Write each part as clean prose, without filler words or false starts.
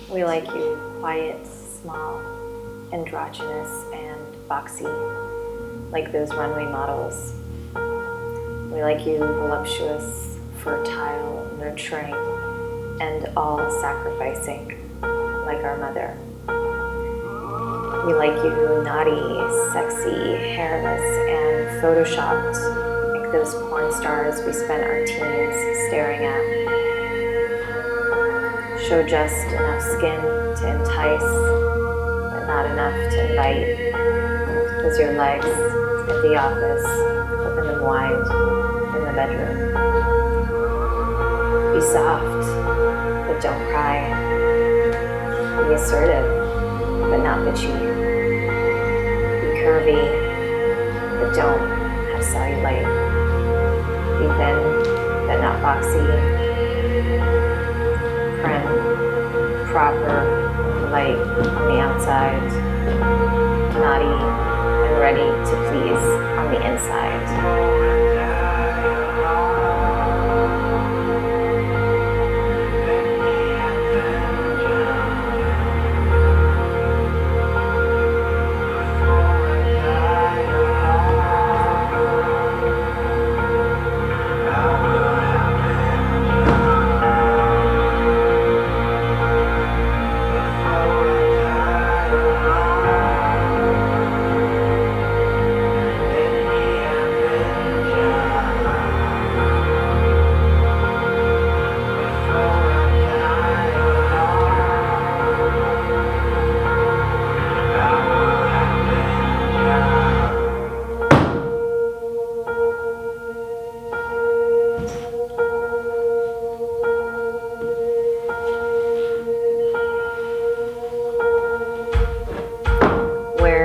We like you quiet, small, androgynous, and boxy, like those runway models. We like you voluptuous, fertile, nurturing, and all-sacrificing, like our mother. We like you naughty, sexy, hairless, and photoshopped, like those porn stars we spent our teens staring at. Show just enough skin to entice, but not enough to invite. Close your legs at the office, open them wide in the bedroom. Be soft, but don't cry. Be assertive, but not bitchy. Be curvy, but don't have cellulite. Be thin, but not boxy. Prim, proper, polite on the outside. Naughty and ready to please on the inside.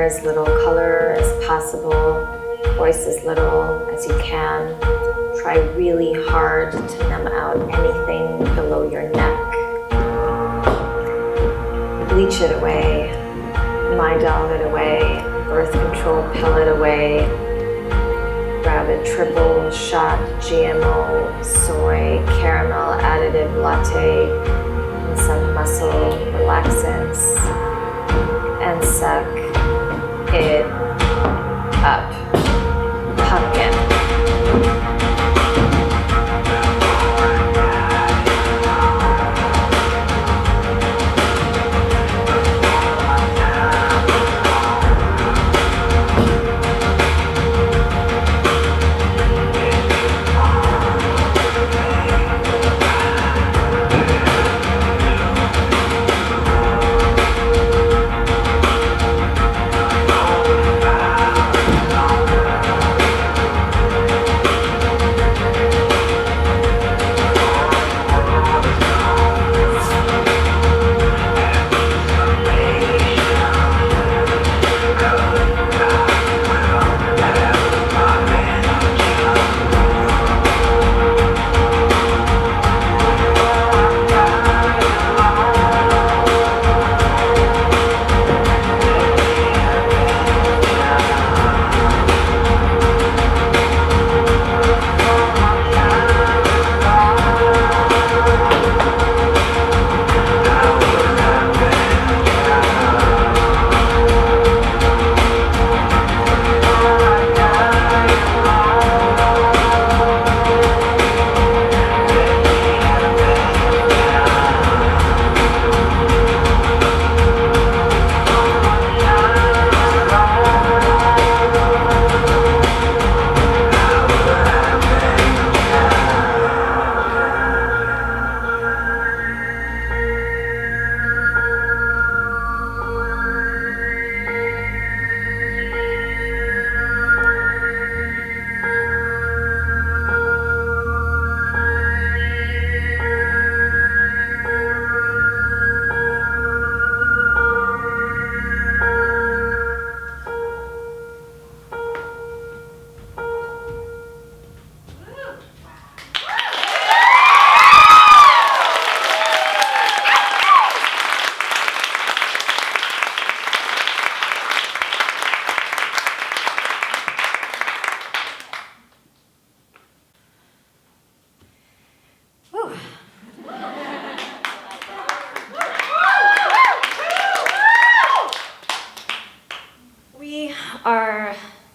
As little color as possible, voice as little as you can. Try really hard to numb out anything below your neck. Bleach it away, My Doll it away, birth control pill it away. Grab a triple shot GMO, soy, caramel additive latte, and some muscle relaxants, and suck it up. Pumpkin.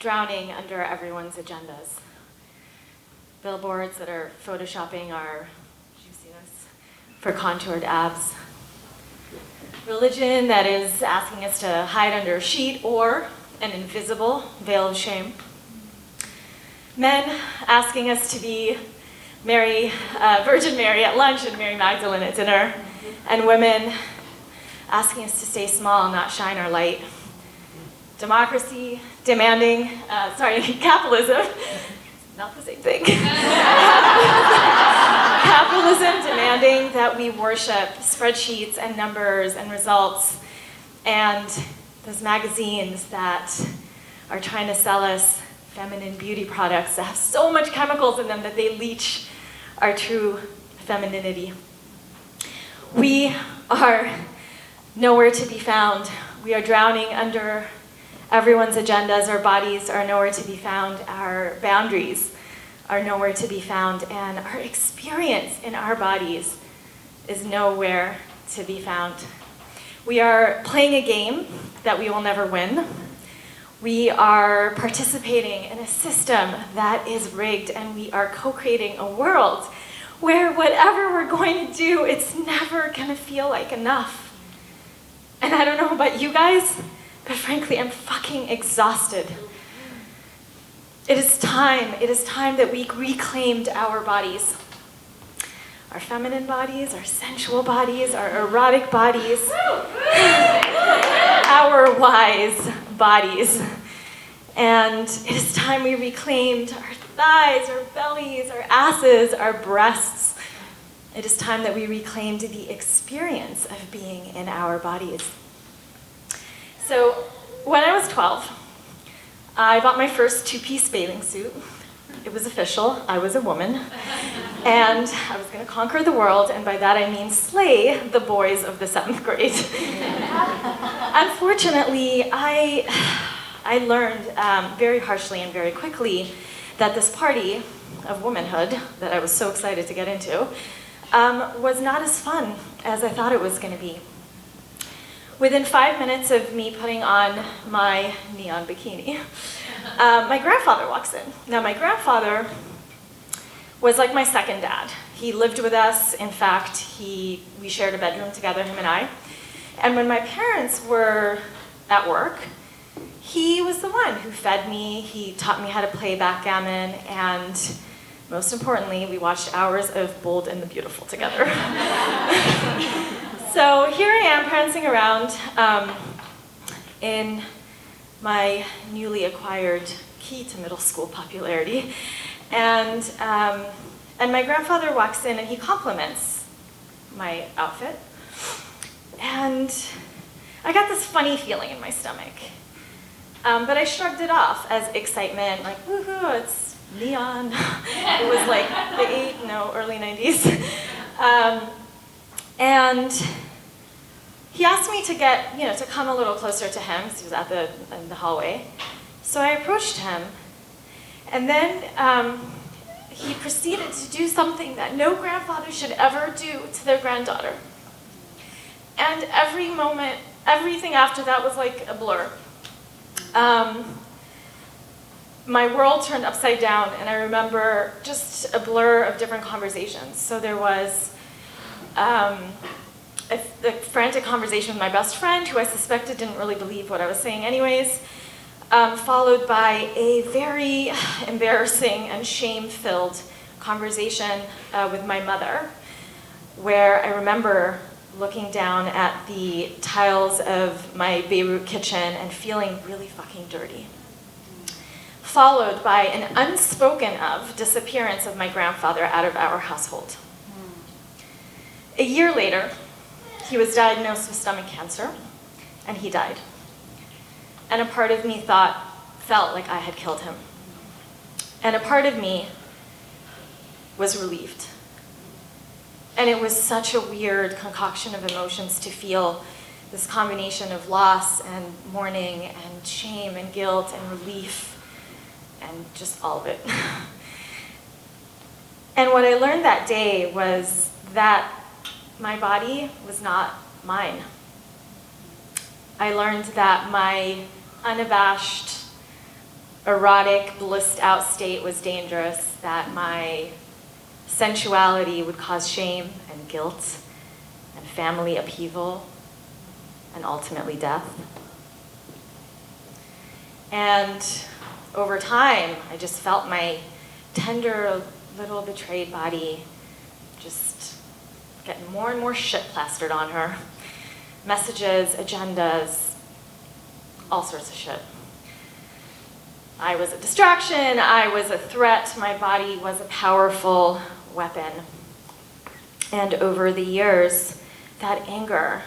drowning under everyone's agendas. Billboards that are photoshopping our juiciness for contoured abs. Religion that is asking us to hide under a sheet or an invisible veil of shame. Men asking us to be Virgin Mary at lunch and Mary Magdalene at dinner. And women asking us to stay small, not shine our light. Democracy demanding, capitalism, not the same thing. Capitalism demanding that we worship spreadsheets and numbers and results, and those magazines that are trying to sell us feminine beauty products that have so much chemicals in them that they leach our true femininity. We are nowhere to be found. We are drowning under everyone's agendas. Our bodies are nowhere to be found. Our boundaries are nowhere to be found. And our experience in our bodies is nowhere to be found. We are playing a game that we will never win. We are participating in a system that is rigged, and we are co-creating a world where whatever we're going to do, it's never going to feel like enough. And I don't know about you guys, but frankly, I'm fucking exhausted. It is time that we reclaimed our bodies. Our feminine bodies, our sensual bodies, our erotic bodies, our wise bodies. And it is time we reclaimed our thighs, our bellies, our asses, our breasts. It is time that we reclaimed the experience of being in our bodies. So when I was 12, I bought my first two-piece bathing suit. It was official, I was a woman. And I was gonna conquer the world, and by that I mean slay the boys of the 7th grade. Unfortunately, I learned very harshly and very quickly that this party of womanhood that I was so excited to get into was not as fun as I thought it was gonna be. Within 5 minutes of me putting on my neon bikini, my grandfather walks in. Now, my grandfather was like my second dad. He lived with us. In fact, we shared a bedroom together, him and I. And when my parents were at work, he was the one who fed me. He taught me how to play backgammon, and most importantly, we watched hours of Bold and the Beautiful together. So here I am prancing around in my newly acquired key to middle school popularity. And my grandfather walks in and he compliments my outfit. And I got this funny feeling in my stomach. But I shrugged it off as excitement, like, woohoo, it's neon. It was like the early 90s. And he asked me to to come a little closer to him, because he was in the hallway. So I approached him, and then he proceeded to do something that no grandfather should ever do to their granddaughter. And every moment, everything after that was like a blur. My world turned upside down, and I remember just a blur of different conversations. So there was a frantic conversation with my best friend, who I suspected didn't really believe what I was saying anyways, followed by a very embarrassing and shame-filled conversation with my mother, where I remember looking down at the tiles of my Beirut kitchen and feeling really fucking dirty. Followed by an unspoken of disappearance of my grandfather out of our household. A year later, he was diagnosed with stomach cancer, and he died. And a part of me felt like I had killed him. And a part of me was relieved. And it was such a weird concoction of emotions to feel this combination of loss and mourning and shame and guilt and relief and just all of it. And what I learned that day was that my body was not mine. I learned that my unabashed, erotic, blissed out state was dangerous, that my sensuality would cause shame and guilt and family upheaval and ultimately death. And over time, I just felt my tender little betrayed body just getting more and more shit plastered on her. Messages, agendas, all sorts of shit. I was a distraction, I was a threat, my body was a powerful weapon. And over the years, that anger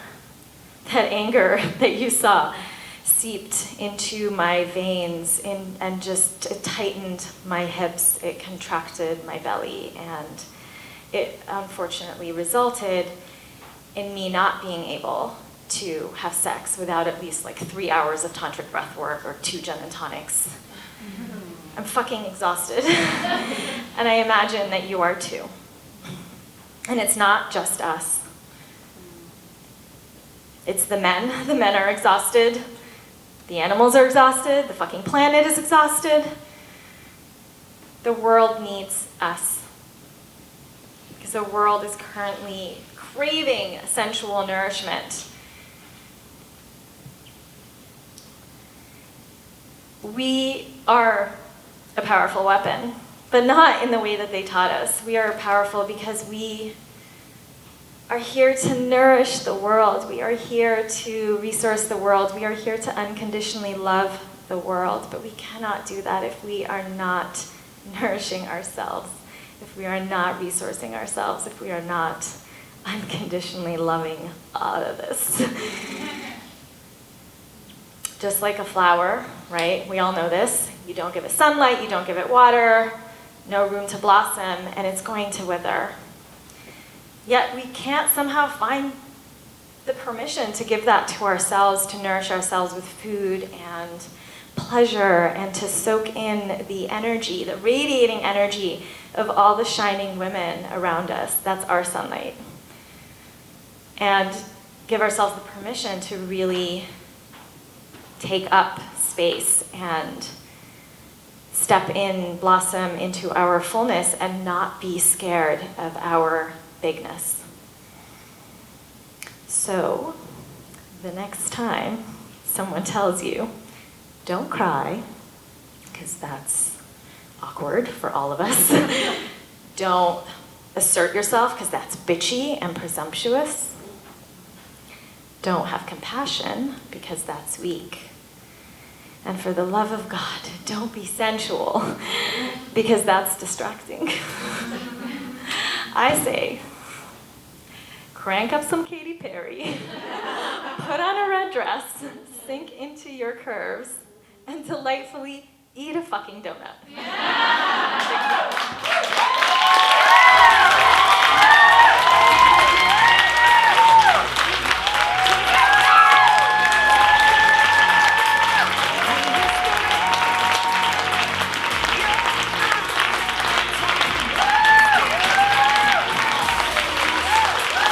that you saw seeped into my veins and just it tightened my hips, it contracted my belly, and it unfortunately resulted in me not being able to have sex without at least like 3 hours of tantric breath work or 2 gin and tonics. I'm fucking exhausted. And I imagine that you are too. And it's not just us. It's the men. The men are exhausted. The animals are exhausted. The fucking planet is exhausted. The world needs us. Because the world is currently craving sensual nourishment. We are a powerful weapon, but not in the way that they taught us. We are powerful because we are here to nourish the world. We are here to resource the world. We are here to unconditionally love the world, but we cannot do that if we are not nourishing ourselves, if we are not resourcing ourselves, if we are not unconditionally loving all of this. Just like a flower, right? We all know this. You don't give it sunlight, you don't give it water, no room to blossom, and it's going to wither. Yet we can't somehow find the permission to give that to ourselves, to nourish ourselves with food and pleasure, and to soak in the energy, the radiating energy of all the shining women around us. That's our sunlight. And give ourselves the permission to really take up space and step in, blossom into our fullness, and not be scared of our bigness. So, the next time someone tells you, don't cry, because that's awkward for all of us. Don't assert yourself, because that's bitchy and presumptuous. Don't have compassion, because that's weak. And for the love of God, don't be sensual, because that's distracting. I say, crank up some Katy Perry, put on a red dress, sink into your curves, and delightfully eat a fucking donut. Yeah.